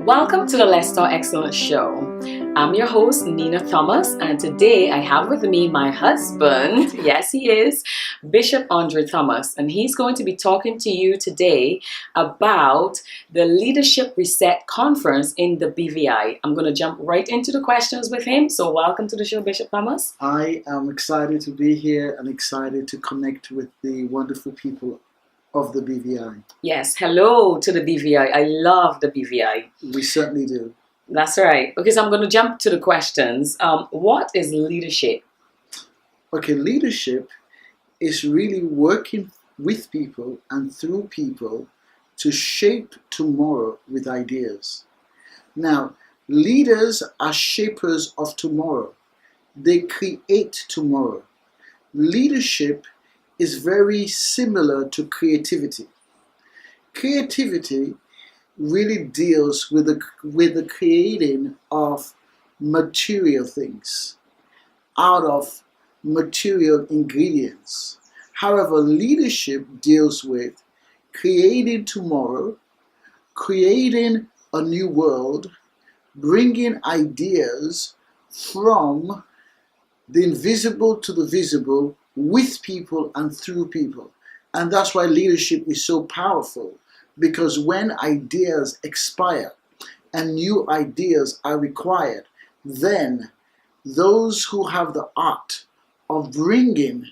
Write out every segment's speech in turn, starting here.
Welcome to the Let's Talk Excellence show. I'm your host, Nina Thomas, and today I have with me my husband, yes he is, Bishop Andre Thomas, and he's going to be talking to you today about the Leadership Reset Conference in the BVI. I'm going to jump right into the questions with him, so welcome to the show, Bishop Thomas. I am excited to be here and excited to connect with the wonderful people of the BVI. Yes, hello to the BVI. I love the BVI. We certainly do. That's right. Okay, so I'm going to jump to the questions. What is leadership? Okay, leadership is really working with people and through people to shape tomorrow with ideas. Now, leaders are shapers of tomorrow. They create tomorrow. Leadership is very similar to creativity. Creativity really deals with the creating of material things out of material ingredients. However, leadership deals with creating tomorrow, creating a new world, bringing ideas from the invisible to the visible, with people and through people. And that's why leadership is so powerful, because when ideas expire and new ideas are required, then those who have the art of bringing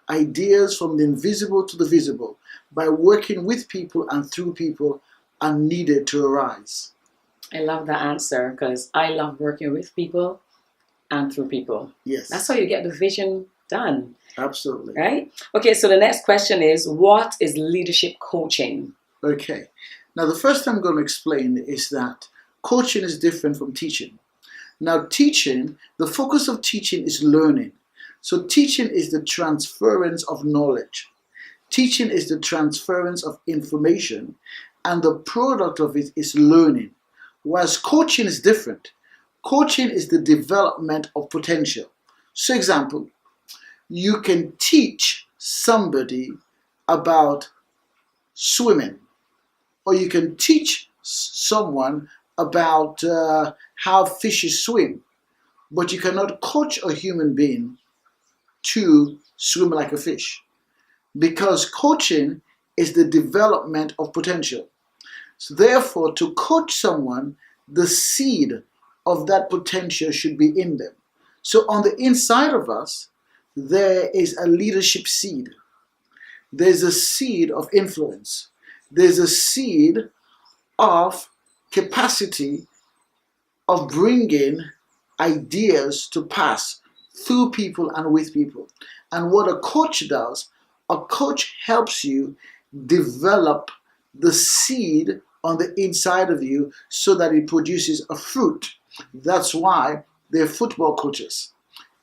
ideas from the invisible to the visible by working with people and through people are needed to arise. I love that answer because I love working with people and through people. Yes. That's how you get the vision done. Absolutely. Right? Okay, so the next question is, what is leadership coaching? Okay. Now, the first thing I'm going to explain is that coaching is different from teaching. Now, teaching, the focus of teaching is learning. So teaching is the transference of knowledge. Teaching is the transference of information, and the product of it is learning. Whereas coaching is different. Coaching is the development of potential. So, example, you can teach somebody about swimming, or you can teach someone about how fishes swim, but you cannot coach a human being to swim like a fish, because coaching is the development of potential. So therefore, to coach someone, the seed of that potential should be in them. So on the inside of us, there is a leadership seed. There's a seed of influence. There's a seed of capacity of bringing ideas to pass through people and with people. And what a coach does, a coach helps you develop the seed on the inside of you so that it produces a fruit. That's why they're football coaches.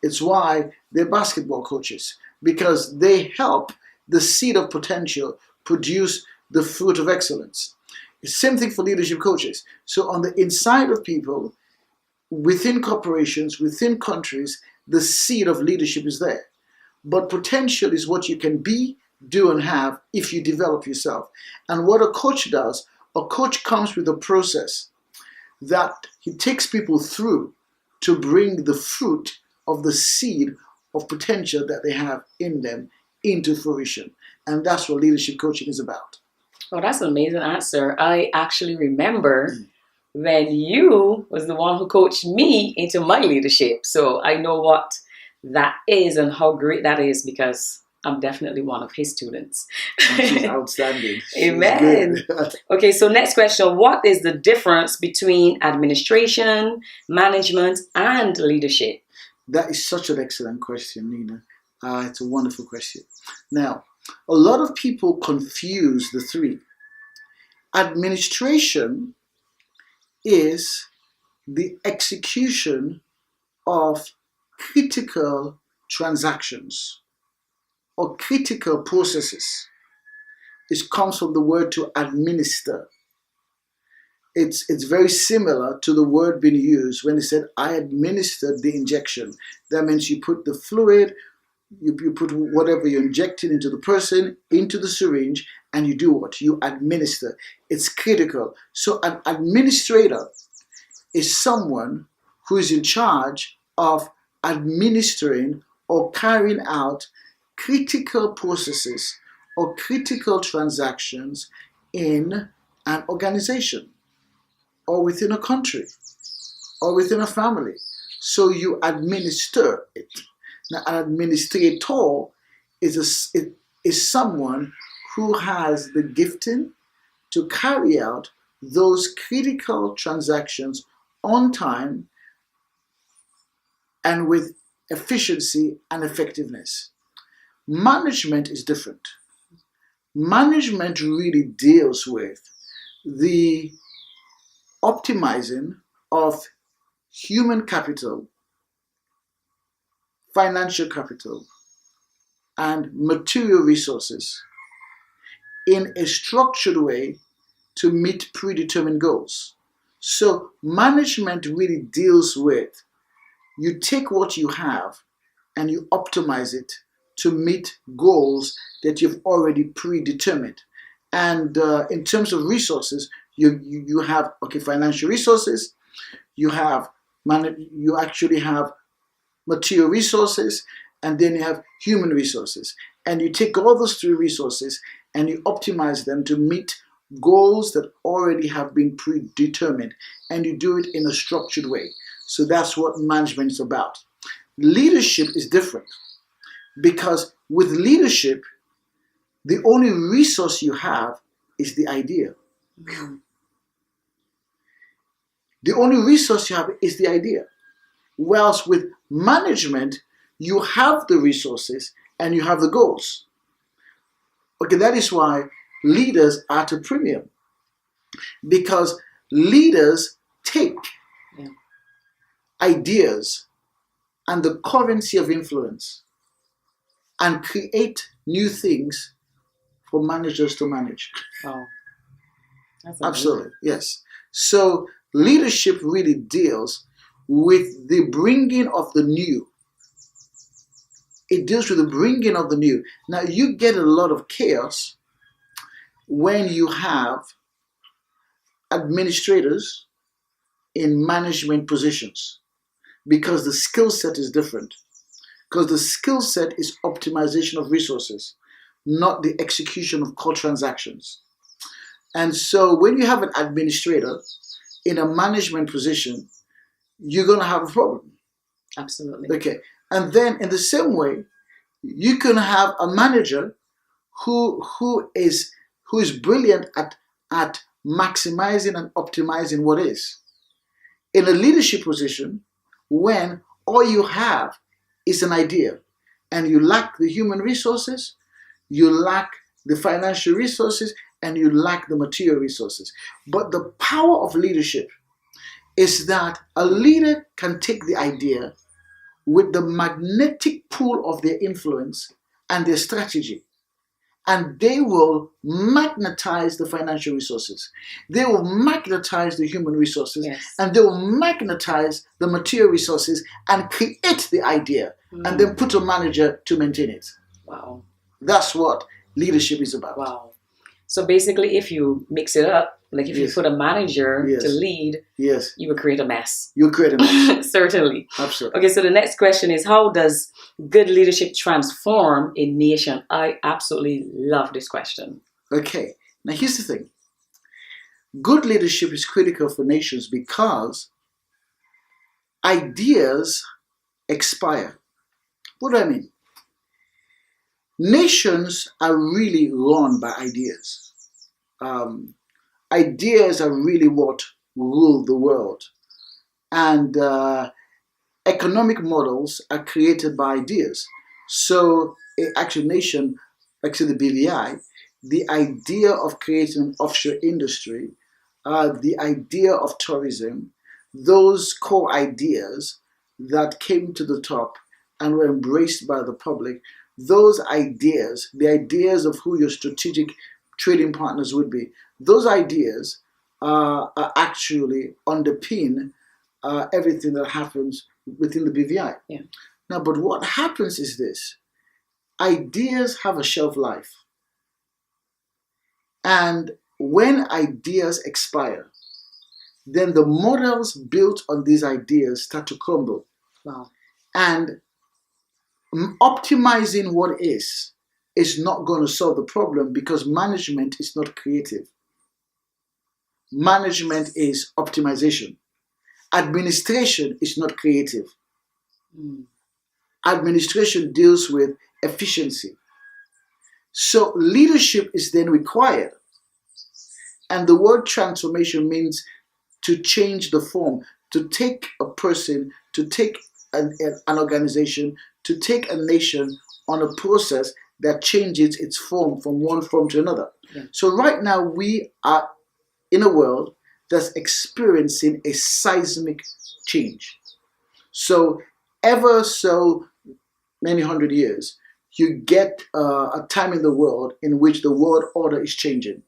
It's why they're basketball coaches, because they help the seed of potential produce the fruit of excellence. It's the same thing for leadership coaches. So on the inside of people, within corporations, within countries, the seed of leadership is there. But potential is what you can be, do, and have if you develop yourself. And what a coach does, a coach comes with a process that he takes people through to bring the fruit of the seed of potential that they have in them into fruition. And that's what leadership coaching is about. Oh, that's an amazing answer. I actually remember when you was the one who coached me into my leadership. So I know what that is and how great that is, because I'm definitely one of his students. She's outstanding. Amen. Okay, so next question. What is the difference between administration, management, and leadership? That is such an excellent question, Nina. It's a wonderful question. Now, a lot of people confuse the three. Administration is the execution of critical transactions or critical processes. It comes from the word to administer. It's very similar to the word being used when it said, I administered the injection. That means you put the fluid You put whatever you're injecting into the person, into the syringe, and you do what? You administer. It's critical. So an administrator is someone who is in charge of administering or carrying out critical processes or critical transactions in an organization or within a country or within a family. So you administer it. Now, an administrator is someone who has the gifting to carry out those critical transactions on time and with efficiency and effectiveness. Management is different. Management really deals with the optimizing of human capital, financial capital, and material resources in a structured way to meet predetermined goals. So management really deals with, you take what you have and you optimize it to meet goals that you've already predetermined. And in terms of resources, you have financial resources, you actually have material resources, and then you have human resources. And you take all those three resources and you optimize them to meet goals that already have been predetermined, and you do it in a structured way. So that's what management is about. Leadership is different, because with leadership, the only resource you have is the idea. Mm-hmm. The only resource you have is the idea. Whilst with management, you have the resources and you have the goals. Okay, that is why leaders are at a premium, because leaders take ideas and the currency of influence and create new things for managers to manage. Oh, that's absolutely, yes. So leadership really deals with the bringing of the new. It deals with the bringing of the new. Now, you get a lot of chaos when you have administrators in management positions, because the skill set is different. Because the skill set is optimization of resources, not the execution of core transactions. And so when you have an administrator in a management position, you're going to have a problem. Absolutely. Okay. And then in the same way, you can have a manager who is brilliant at maximizing and optimizing what is. In a leadership position, when all you have is an idea and you lack the human resources, you lack the financial resources, and you lack the material resources. But the power of leadership is that a leader can take the idea with the magnetic pull of their influence and their strategy, and they will magnetize the financial resources. They will magnetize the human resources, yes, and they will magnetize the material resources and create the idea, and then put a manager to maintain it. Wow. That's what leadership is about. Wow. So basically, if you mix it up, like if you put a manager to lead, you would create a mess. You create a mess. Certainly. Absolutely. Okay, so the next question is, how does good leadership transform a nation? I absolutely love this question. Okay, now here's the thing. Good leadership is critical for nations because ideas expire. What do I mean? Nations are really run by ideas. Ideas are really what rule the world. And economic models are created by ideas. So, actually, nation, actually the BVI, the idea of creating an offshore industry, the idea of tourism, those core ideas that came to the top and were embraced by the public, those ideas, the ideas of who your strategic trading partners would be, those ideas are actually underpin everything that happens within the BVI. Yeah. Now, but what happens is this. ideas have a shelf life. And when ideas expire, then the models built on these ideas start to crumble. Wow. And optimizing what is not going to solve the problem, because management is not creative. Management is optimization. Administration is not creative. Administration deals with efficiency. So leadership is then required. And the word transformation means to change the form, to take a person, to take an organization, to take a nation on a process that changes its form from one form to another. Yeah. So right now we are in a world that's experiencing a seismic change. So ever so many hundred years, you get a time in the world in which the world order is changing,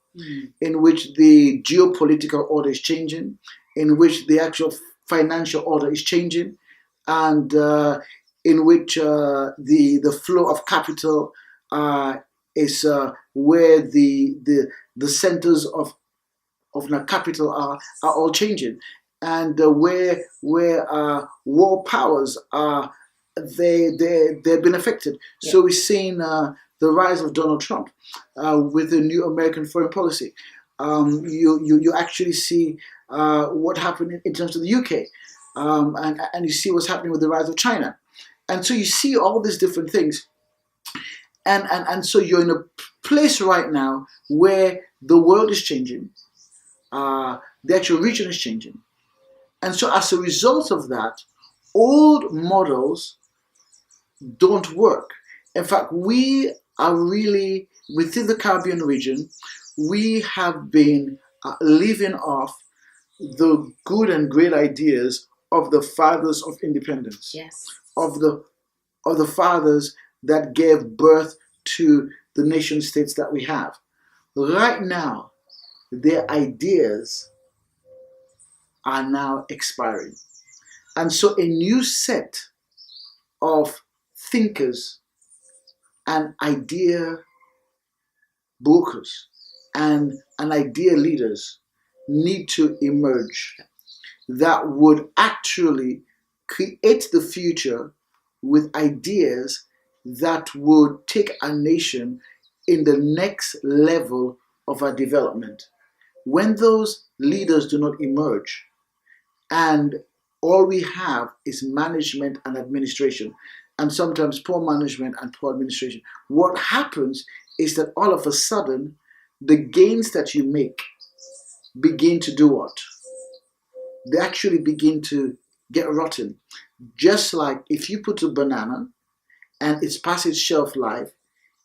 in which the geopolitical order is changing, in which the actual financial order is changing, and in which the flow of capital is where the centers of capital are all changing, and where war powers are, they've been affected. Yeah. So we're seeing the rise of Donald Trump with the new American foreign policy. You actually see what happened in terms of the UK, and you see what's happening with the rise of China, and so you see all these different things, and so you're in a place right now where the world is changing, the actual region is changing, and so as a result of that, old models don't work. In fact, we are really, within the Caribbean region, we have been living off the good and great ideas of the fathers of independence. Yes. Of the fathers that gave birth to the nation states that we have. Right now, their ideas are now expiring. And so a new set of thinkers and idea brokers and idea leaders need to emerge that would actually create the future with ideas that would take a nation in the next level of our development. When those leaders do not emerge, and all we have is management and administration, and sometimes poor management and poor administration, what happens is that all of a sudden, the gains that you make begin to do what? They actually begin to get rotten. Just like if you put a banana and it's past its shelf life,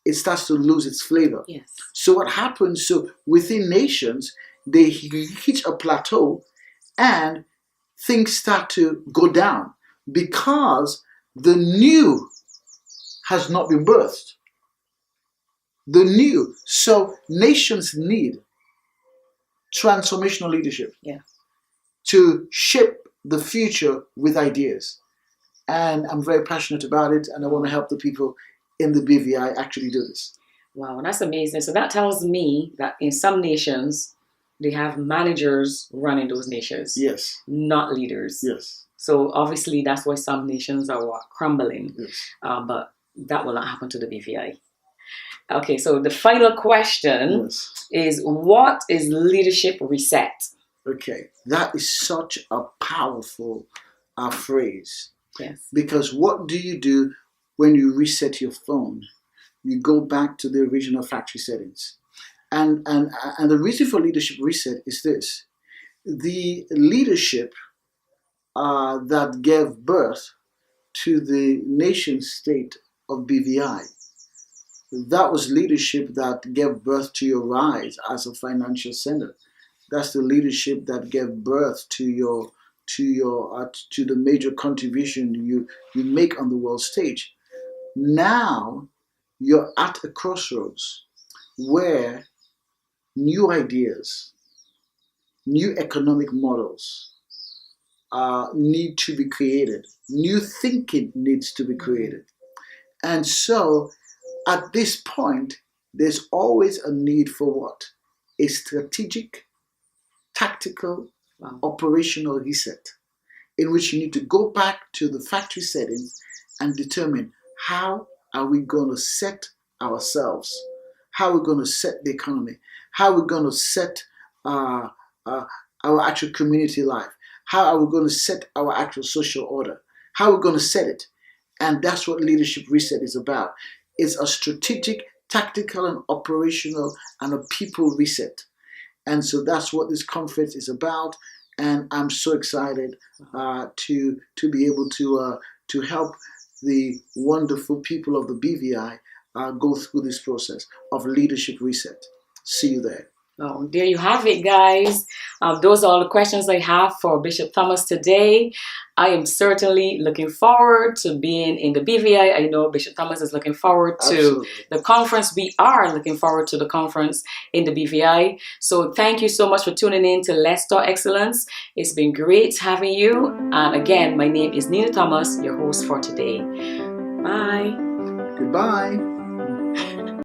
it starts to lose its flavor. Yes. So what happens, so within nations, they hit a plateau and things start to go down because the new has not been birthed. The new. So nations need transformational leadership, yeah, to shape the future with ideas. And I'm very passionate about it, and I want to help the people in the BVI actually do this. Wow, that's amazing. So that tells me that in some nations, they have managers running those nations. Yes. Not leaders. Yes. So obviously that's why some nations are crumbling. Yes. But that will not happen to the BVI. Okay, so the final question is, what is leadership reset? Okay, that is such a powerful phrase. Yes. Because what do you do when you reset your phone? You go back to the original factory settings. And the reason for leadership reset is this. The leadership that gave birth to the nation state of BVI, that was leadership that gave birth to your rise as a financial center. That's the leadership that gave birth to the major contribution you make on the world stage. Now you're at a crossroads where new ideas, new economic models need to be created. New thinking needs to be created. And so at this point, there's always a need for what? A strategic, tactical, operational reset, in which you need to go back to the factory settings and determine how are we going to set ourselves, how we're going to set the economy, how we're going to set our actual community life, how are we going to set our actual social order, how we're going to set it. And that's what leadership reset is about. It's a strategic, tactical, and operational, and a people reset. And so that's what this conference is about. And I'm so excited to be able to help the wonderful people of the BVI go through this process of leadership reset. See you there. Oh, there you have it, guys. Those are all the questions I have for Bishop Thomas today. I am certainly looking forward to being in the BVI. I know Bishop Thomas is looking forward to the conference. We are looking forward to the conference in the BVI. So thank you so much for tuning in to Let's Talk Excellence. It's been great having you. And again, my name is Nina Thomas, your host for today. Bye. Goodbye.